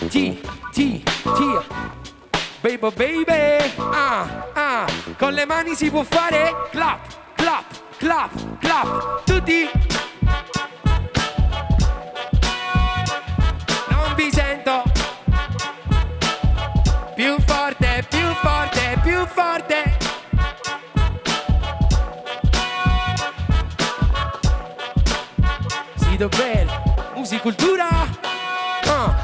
T, T, T. Baby, baby. Con le mani si può fare clap, clap, clap, clap. Tutti. Non vi sento. Più forte, più forte, più forte. Sido Bell, musicultura.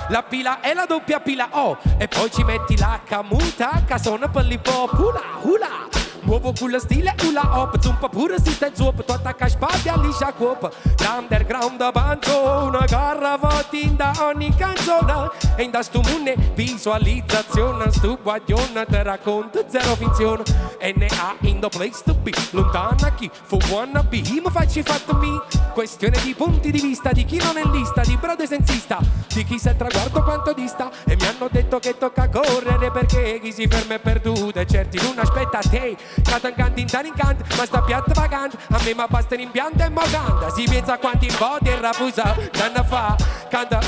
La pila è la doppia pila O. E poi ci metti la camuta, casona per l'hip-hop. Hula, hula. Muovo con lo stile hula hop. Zumpa pure si stai zuop. Tu attacca spade liscia cuop. L'underground avanzo. Una garra votin da ogni canzone. E in da stu munne visualizzazione. Stu guaglione te racconta zero finzione. N.A. in the place to be. Lontana chi fu wanna be. Ma facci fatto me. Questione di punti di vista. Di chi non è lista. Di brode sensista. Di chi sa il traguardo quanto dista. E mi hanno detto che tocca correre perché chi si ferma è perduto. E certi non aspetta te. Canta in canto, ma sta piatta vacante. A me ma basta l'impianto e mo canta. Si pensa a quanti voti e rafusa. Danna fa, canta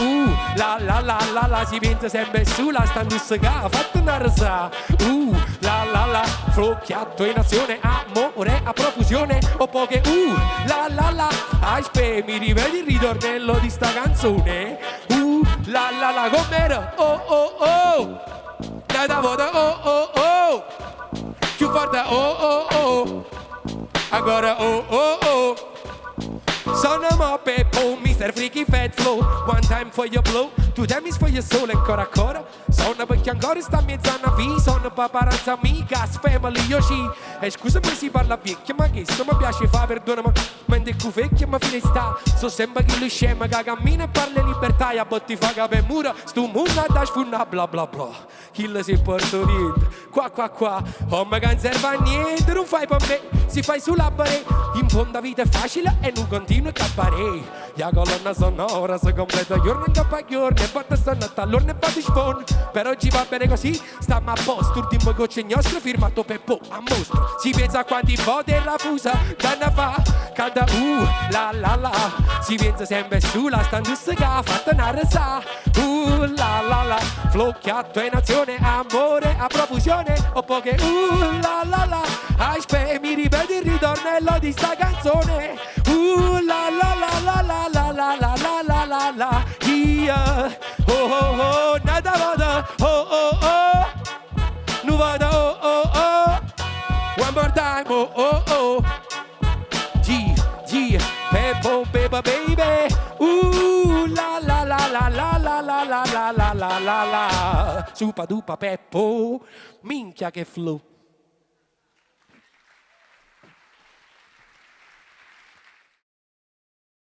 la la la la la. Si pensa sempre sulla stando sega. Fatto una rasa. La la la. Flocchiato in azione. Amore a profusione. O poche la la la. Aspe, mi rivedi il ritornello di sta canzone. La la la com'era. Oh oh oh. Nada voda oh oh oh. Più forte oh oh oh. Agora oh oh oh. Sono mo Peppo, Mr. Freaky Fat Flow. One time for your blow, two times for your soul. Ancora sono perché ancora sta mezz'anna vi. Sono paparazza amica, family Yoshi. E scusami si parla vecchia, ma che sto mi piace fa perdonami. Mentre cu vecchia ma fine sta. So sempre chi lo scema che cammina e parla libertà. E a botti fa cape mura, stu munna da sfunna bla bla bla. Chi lo si porta niente, qua qua qua. Oh ma che non serve a niente, non fai per me. Si fai sulla bare, in fondo vita è facile e non continua a cappare. La colonna sonora si completa giorno in capo a giorno. E poi stanno all'orno e poi spon. Per oggi va bene così, stiamo a posto. Ultimo gocce nostro firmato Peppo a mostro. Si pensa a quanti voti e rafusa. Danna fa, canta la la la. Si pensa sempre sulla standussa che ha fatto una resa. La la la. Flocchiato in azione, amore a profusione. O poche la la la. Aspe, mi ripeti il ritornello di sta canzone. La la la la la la la la la la la la. Yeah. Oh oh oh, nada vada. Oh oh oh. Nu vada oh oh oh. One more time, oh oh oh. G, G, Peppo, Peppa baby. La la la la la la la la la la la la. Supa dupa Peppo. Minchia che flow.